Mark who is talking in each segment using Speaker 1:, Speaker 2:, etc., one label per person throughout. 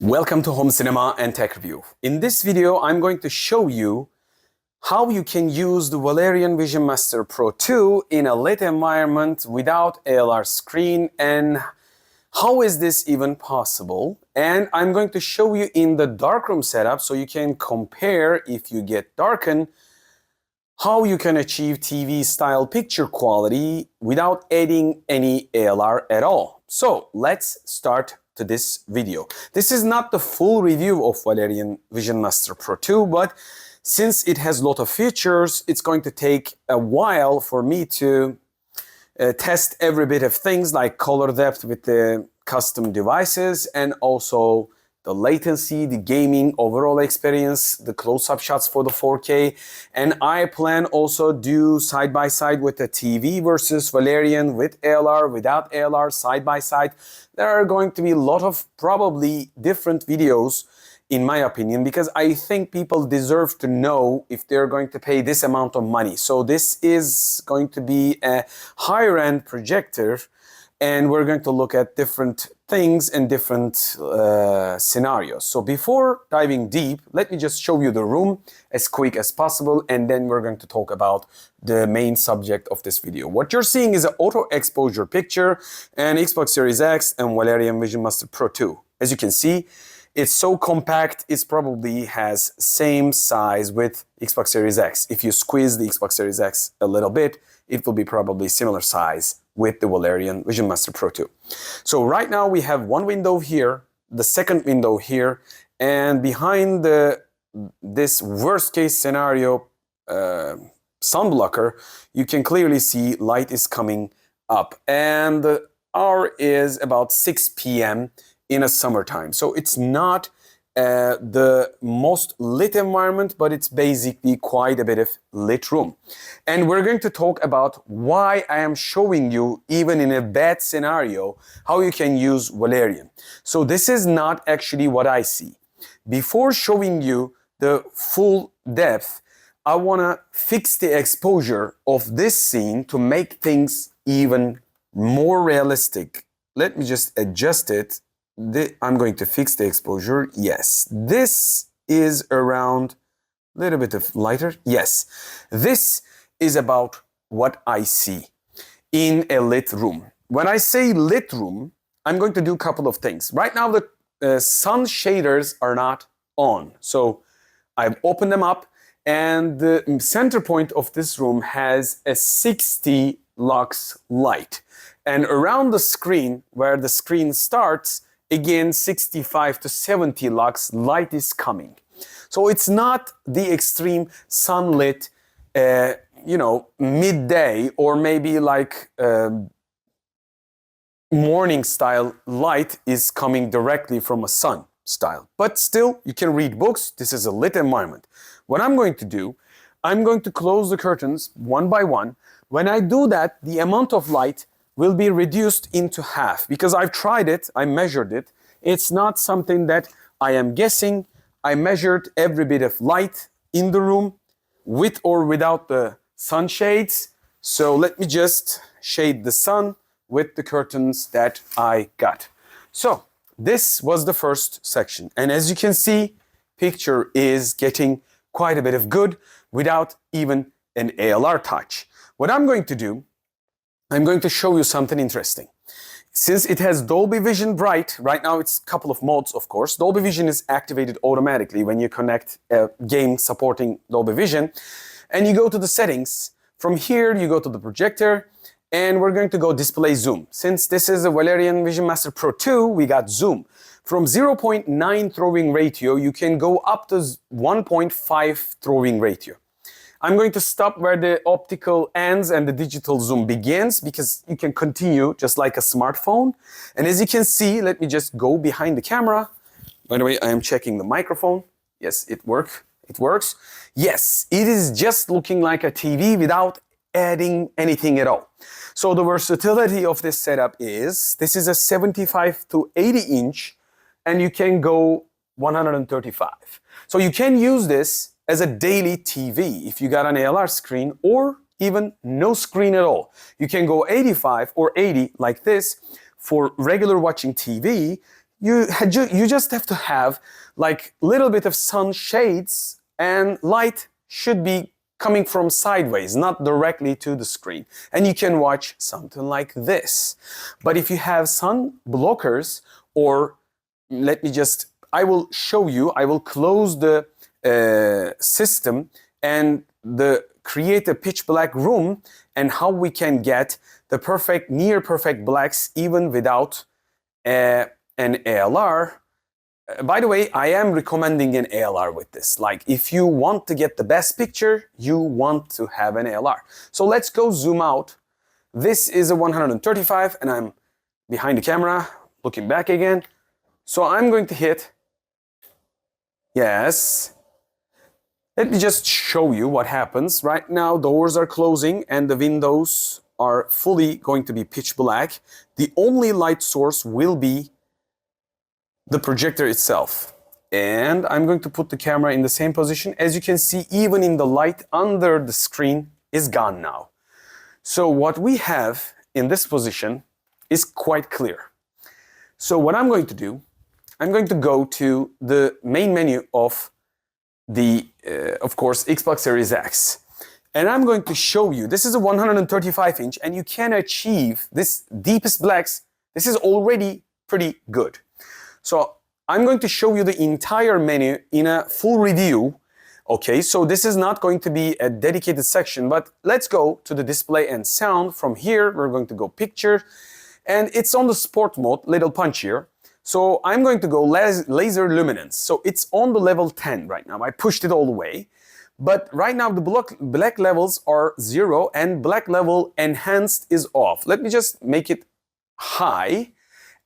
Speaker 1: Welcome to Home Cinema and Tech Review. In this video, I'm going to show you how you can use the Valerion Vision Master Pro 2 in a lit environment without ALR screen, and how is this even possible? And I'm going to show you in the darkroom setup so you can compare, if you get darkened, how you can achieve TV style picture quality without adding any ALR at all. So let's start to this video. This is not the full review of Valerion Vision Master Pro 2, but since it has a lot of features, it's going to take a while for me to test every bit of things like color depth with the custom devices, and also the latency, the gaming overall experience, the close-up shots for the 4K. And I plan also do side-by-side with the TV versus Valerion with ALR, without ALR, side-by-side. There are going to be a lot of probably different videos, in my opinion, because I think people deserve to know if they're going to pay this amount of money. So this is going to be a higher-end projector, and we're going to look at different things and different scenarios. So before diving deep, let me just show you the room as quick as possible, and then we're going to talk about the main subject of this video. What you're seeing is an auto exposure picture and Xbox Series X and Valerion Vision Master Pro 2. As you can see, it's so compact, it probably has same size with Xbox Series X. If you squeeze the Xbox Series X a little bit, it will be probably similar size with the Valerion Vision Master Pro 2. So right now we have one window here, the second window here, and behind this worst case scenario sun blocker, you can clearly see light is coming up. And the hour is about 6 p.m. in a summertime. So it's not the most lit environment, but it's basically quite a bit of lit room. And we're going to talk about why I am showing you, even in a bad scenario, how you can use Valerion. So this is not actually what I see. Before showing you the full depth, I want to fix the exposure of this scene to make things even more realistic. Let me just adjust it. I'm going to fix the exposure. Yes, this is around a little bit of lighter. Yes, this is about what I see in a lit room. When I say lit room, I'm going to do a couple of things. Right now, the sun shaders are not on. So I've opened them up, and the center point of this room has a 60 lux light. And around the screen, where the screen starts, again, 65 to 70 lux light is coming. So it's not the extreme sunlit, midday or maybe like morning style light is coming directly from a sun style. But still, you can read books. This is a lit environment. What I'm going to do, I'm going to close the curtains one by one. When I do that, the amount of light will be reduced into half, because I've tried it, I measured it. It's not something that I am guessing. I measured every bit of light in the room, with or without the sunshades. So let me just shade the sun with the curtains that I got. So this was the first section. And as you can see, picture is getting quite a bit of good without even an ALR touch. What I'm going to do, I'm going to show you something interesting. Since it has Dolby Vision Bright, right now it's a couple of modes, of course. Dolby Vision is activated automatically when you connect a game supporting Dolby Vision. And you go to the settings. From here, you go to the projector, and we're going to go display zoom. Since this is a Valerion Vision Master Pro 2, we got zoom. From 0.9 throwing ratio, you can go up to 1.5 throwing ratio. I'm going to stop where the optical ends and the digital zoom begins, because you can continue just like a smartphone. And as you can see, let me just go behind the camera. By the way, I am checking the microphone. Yes, it works. It works. Yes, it is just looking like a TV without adding anything at all. So the versatility of this setup is, this is a 75 to 80 inch, and you can go 135. So you can use this as a daily TV if you got an ALR screen, or even no screen at all. You can go 85 or 80 like this for regular watching TV. you just have to have like little bit of sun shades, and light should be coming from sideways, not directly to the screen. And you can watch something like this. But if you have sun blockers, or I will show you, I will close the system and create a pitch black room, and how we can get the perfect, near perfect blacks even without an ALR. By the way, I am recommending an ALR with this. Like, if you want to get the best picture, you want to have an ALR. So let's go zoom out. This is a 135, and I'm behind the camera, looking back again. So I'm going to hit yes. Let me just show you what happens. Right now, doors are closing and the windows are fully going to be pitch black. The only light source will be the projector itself. And I'm going to put the camera in the same position. As you can see, even in the light under the screen is gone now. So what we have in this position is quite clear. So what I'm going to do, I'm going to go to the main menu of the, of course, Xbox Series X. And I'm going to show you, this is a 135 inch, and you can achieve this deepest blacks. This is already pretty good. So I'm going to show you the entire menu in a full review. Okay, so this is not going to be a dedicated section, but let's go to the display and sound. From here, we're going to go picture, and it's on the sport mode, little punchier. So I'm going to go laser luminance. So it's on the level 10 right now. I pushed it all the way. But right now the black levels are 0 and black level enhanced is off. Let me just make it high.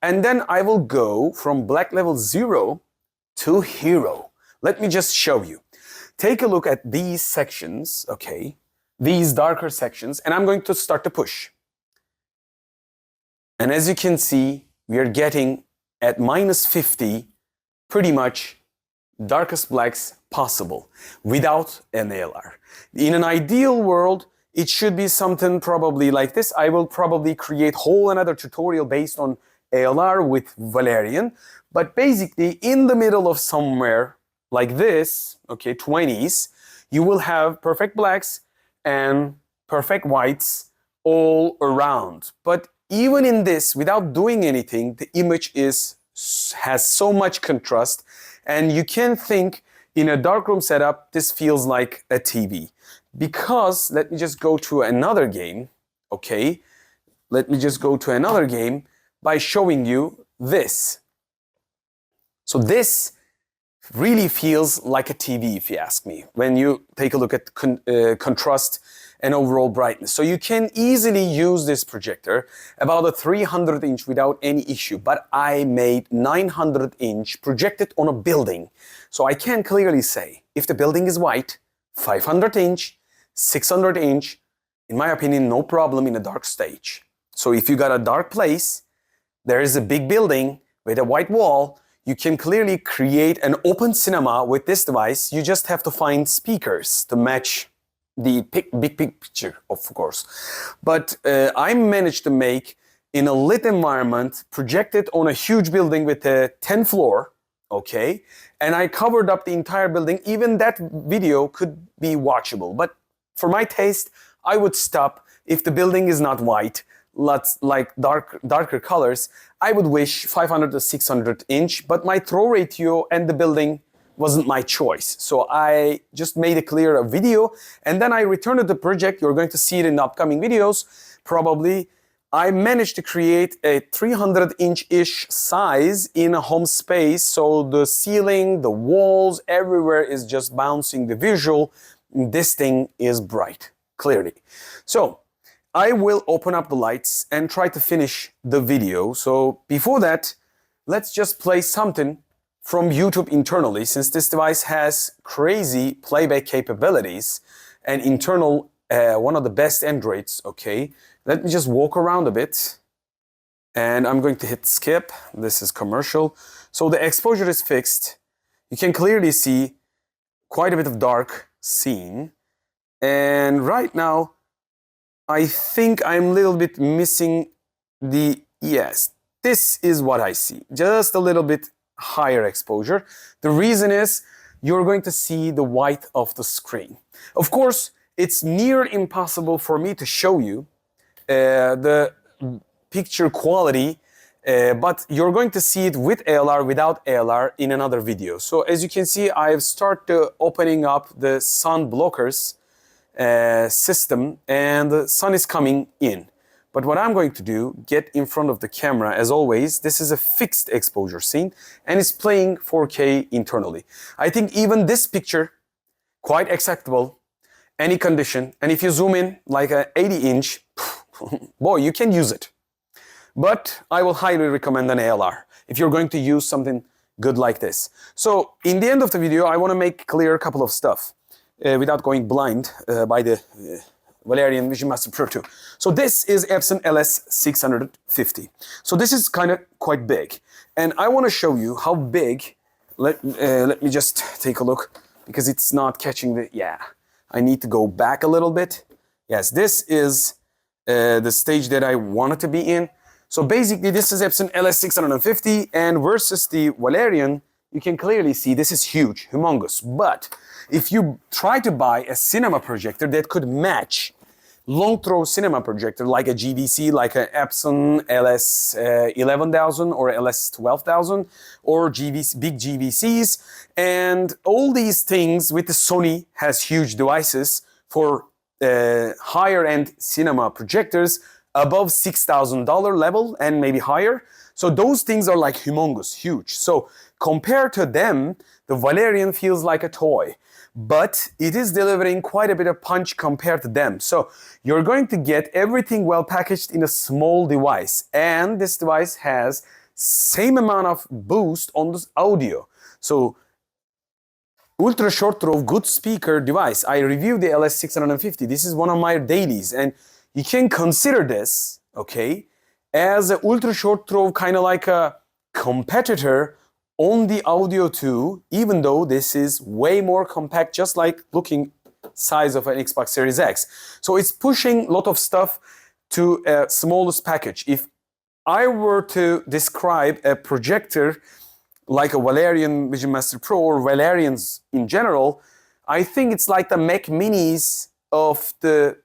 Speaker 1: And then I will go from black level 0 to hero. Let me just show you. Take a look at these sections, okay? These darker sections, and I'm going to start to push. And as you can see, we are getting at -50, pretty much darkest blacks possible without an ALR. In an ideal world, it should be something probably like this. I will probably create whole another tutorial based on ALR with Valerion. But basically, in the middle of somewhere like this, okay, 20s, you will have perfect blacks and perfect whites all around. But even in this, without doing anything, the image has so much contrast, and you can think in a darkroom setup, this feels like a TV. Because, let me just go to another game, okay? Let me just go to another game by showing you this. So this really feels like a TV, if you ask me, when you take a look at contrast and overall brightness. So you can easily use this projector about a 300 inch without any issue, but I made 900 inch projected on a building. So I can clearly say, if the building is white, 500 inch, 600 inch, in my opinion, no problem in a dark stage. So if you got a dark place, there is a big building with a white wall, you can clearly create an open cinema with this device. You just have to find speakers to match the big picture, of course. But I managed to make, in a lit environment, projected on a huge building with a 10th floor, okay? And I covered up the entire building. Even that video could be watchable. But for my taste, I would stop if the building is not white, lots like darker colors. I would wish 500 to 600 inch, but my throw ratio and the building wasn't my choice. So I just made a clear video, and then I returned to the project. You're going to see it in the upcoming videos, probably. I managed to create a 300 inch-ish size in a home space. So the ceiling, the walls, everywhere is just bouncing the visual. This thing is bright, clearly. So I will open up the lights and try to finish the video. So before that, let's just play something from YouTube internally, since this device has crazy playback capabilities and internal, one of the best Androids, okay? Let me just walk around a bit, and I'm going to hit skip. This is commercial. So the exposure is fixed. You can clearly see quite a bit of dark scene. And right now, I think I'm a little bit missing the, yes, this is what I see. Just a little bit higher exposure. The reason is you're going to see the white of the screen. Of course, it's near impossible for me to show you the picture quality, but you're going to see it with ALR, without ALR in another video. So as you can see, I've started opening up the sun blockers system, and the sun is coming in. But what I'm going to do, get in front of the camera as always. This is a fixed exposure scene and it's playing 4K internally. I think even this picture, quite acceptable, any condition. And if you zoom in like an 80-inch, boy, you can use it. But I will highly recommend an ALR if you're going to use something good like this. So in the end of the video, I want to make clear a couple of stuff without going blind by the Valerion Vision Master Pro 2. So this is Epson LS650. So this is kind of quite big. And I want to show you how big, let me just take a look, because it's not catching the, yeah. I need to go back a little bit. Yes, this is the stage that I wanted to be in. So basically this is Epson LS650, and versus the Valerion, you can clearly see this is huge, humongous. But if you try to buy a cinema projector that could match long throw cinema projector like a GVC, like an Epson LS11000 or LS12000 or big GVCs, and all these things with the Sony has huge devices for higher end cinema projectors above $6,000 level and maybe higher. So those things are like humongous, huge. So compared to them, the Valerion feels like a toy, but it is delivering quite a bit of punch compared to them. So you're going to get everything well packaged in a small device, and this device has same amount of boost on this audio. So ultra short throw, good speaker device. I reviewed the LS650. This is one of my dailies, and you can consider this, okay, as an ultra short throw, kind of like a competitor on the audio too, even though this is way more compact, just like looking size of an Xbox Series X. So it's pushing a lot of stuff to a smallest package. If I were to describe a projector like a Valerion Vision Master Pro or Valerians in general, I think it's like the Mac Minis of the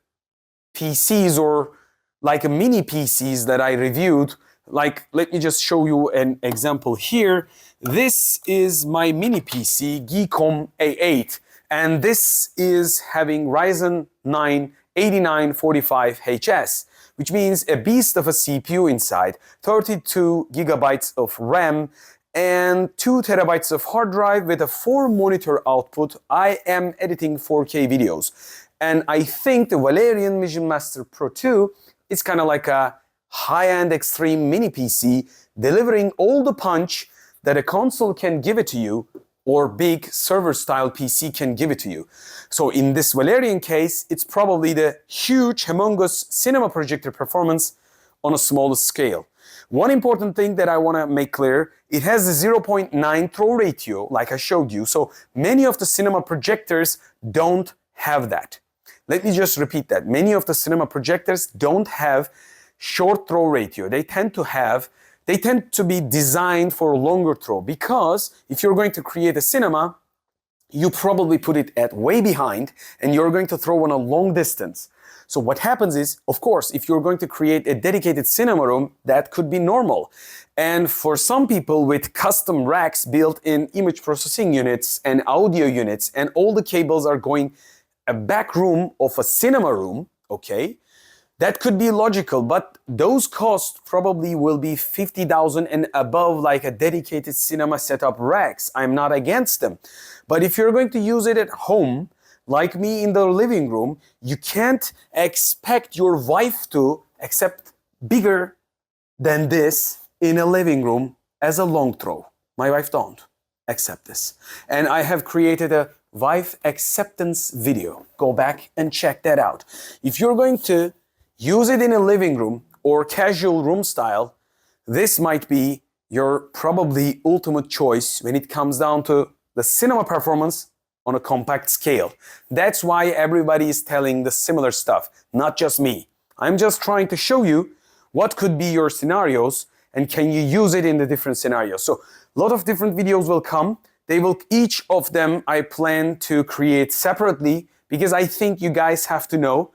Speaker 1: PCs, or like a mini PCs that I reviewed. Like, let me just show you an example here. This is my mini PC, Geekom A8, and this is having Ryzen 9 8945HS, which means a beast of a CPU inside, 32 gigabytes of RAM, and 2 terabytes of hard drive with a 4-monitor output. I am editing 4K videos. And I think the Valerion Vision Master Pro 2 is kind of like a high-end extreme mini PC, delivering all the punch that a console can give it to you, or big server-style PC can give it to you. So in this Valerion case, it's probably the huge, humongous cinema projector performance on a smaller scale. One important thing that I want to make clear, it has a 0.9 throw ratio, like I showed you. So many of the cinema projectors don't have that. Let me just repeat that. Many of the cinema projectors don't have short throw ratio. They tend to be designed for a longer throw, because if you're going to create a cinema, you probably put it at way behind and you're going to throw on a long distance. So what happens is, of course, if you're going to create a dedicated cinema room, that could be normal. And for some people with custom racks built in image processing units and audio units, and all the cables are going a back room of a cinema room, okay, that could be logical, but those costs probably will be $50,000 and above, like a dedicated cinema setup racks. I'm not against them. But if you're going to use it at home, like me in the living room, you can't expect your wife to accept bigger than this in a living room as a long throw. My wife don't accept this. And I have created a wife acceptance video. Go back and check that out. If you're going to use it in a living room or casual room style, this might be your probably ultimate choice when it comes down to the cinema performance on a compact scale. That's why everybody is telling the similar stuff, not just me. I'm just trying to show you what could be your scenarios and can you use it in the different scenarios. So a lot of different videos will come. Each of them I plan to create separately because I think you guys have to know,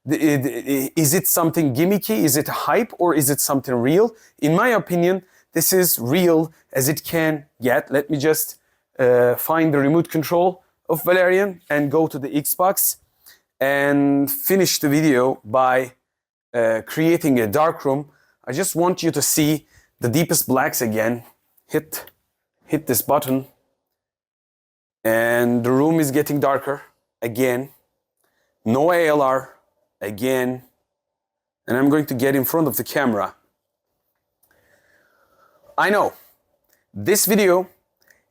Speaker 1: is it something gimmicky, is it hype, or is it something real? In my opinion, this is real as it can get. Let me just find the remote control of Valerion and go to the Xbox and finish the video by creating a dark room. I just want you to see the deepest blacks again. Hit this button and the room is getting darker again. No ALR again. And I'm going to get in front of the camera. I know this video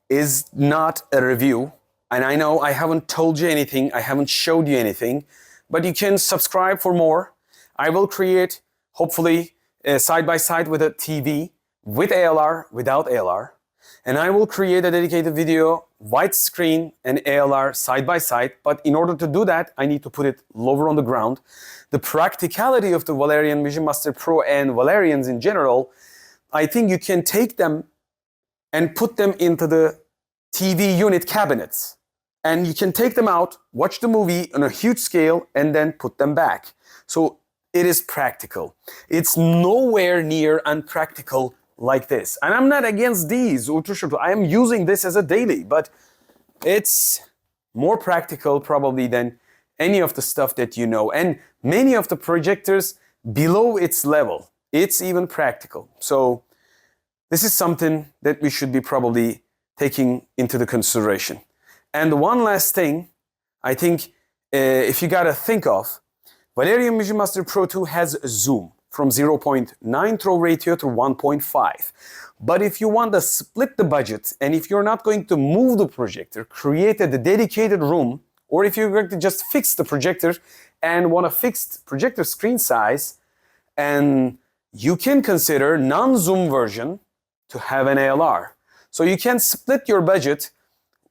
Speaker 1: is not a review, and I know I haven't told you anything, I haven't showed you anything, but you can subscribe for more. I will create, hopefully, side by side with a TV, with ALR, without ALR, and I will create a dedicated video, widescreen and ALR side by side, but in order to do that, I need to put it lower on the ground. The practicality of the Valerion Vision Master Pro and Valerians in general, I think you can take them and put them into the TV unit cabinets. And you can take them out, watch the movie on a huge scale, and then put them back. So it is practical. It's nowhere near unpractical like this. And I'm not against these. I am using this as a daily, but it's more practical probably than any of the stuff that you know. And many of the projectors below its level, it's even practical. So this is something that we should be probably taking into the consideration. And one last thing, I think if you gotta think of, Valerion Vision Master Pro 2 has a zoom from 0.9 throw ratio to 1.5. But if you want to split the budget, and if you're not going to move the projector, create a dedicated room, or if you're going to just fix the projector and want a fixed projector screen size, and you can consider non-zoom version to have an ALR. So you can split your budget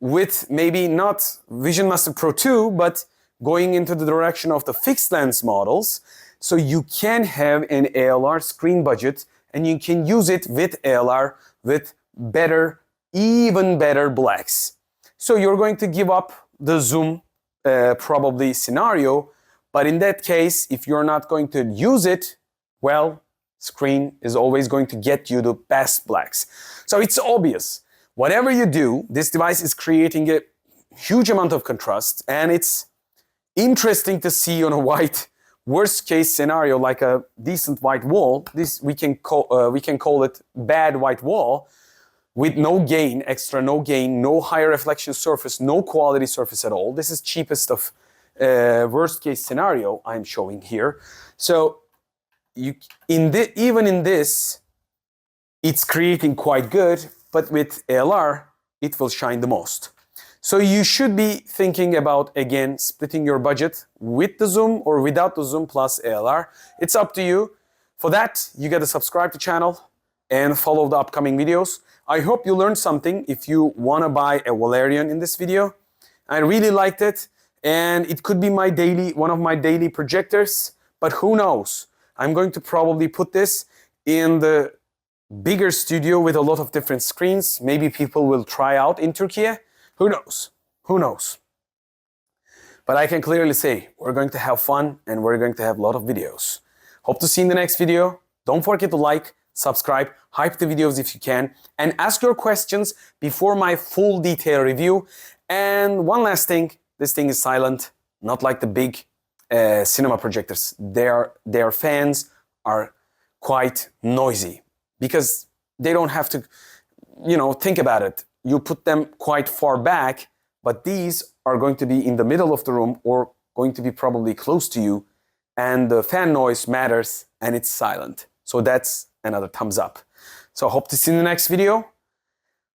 Speaker 1: with maybe not Vision Master Pro 2, but going into the direction of the fixed lens models. So you can have an ALR screen budget and you can use it with ALR with better, even better blacks. So you're going to give up the zoom probably scenario, but in that case, if you're not going to use it, well, screen is always going to get you the best blacks. So it's obvious. Whatever you do, this device is creating a huge amount of contrast, and it's interesting to see on a white worst case scenario like a decent white wall. This we can call it bad white wall with no gain, extra no gain, no higher reflection surface, no quality surface at all. This is cheapest of worst case scenario I'm showing here. So even in this, it's creating quite good, but with ALR, it will shine the most. So you should be thinking about, again, splitting your budget with the zoom or without the zoom plus ALR. It's up to you. For that, you got to subscribe to the channel and follow the upcoming videos. I hope you learned something if you want to buy a Valerion in this video. I really liked it, and it could be one of my daily projectors, but who knows? I'm going to probably put this in the bigger studio with a lot of different screens. Maybe people will try out in Türkiye. Who knows? Who knows? But I can clearly say we're going to have fun and we're going to have a lot of videos. Hope to see you in the next video. Don't forget to like, subscribe, hype the videos if you can, and ask your questions before my full detail review. And one last thing, this thing is silent, not like the big cinema projectors. Their fans are quite noisy because they don't have to, think about it. You put them quite far back, but these are going to be in the middle of the room or going to be probably close to you, and the fan noise matters and it's silent. So that's another thumbs up. So I hope to see you in the next video.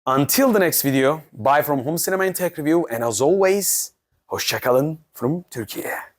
Speaker 1: Until the next video, bye from Home Cinema and Tech Review, and as always, hoşça kalın from Türkiye.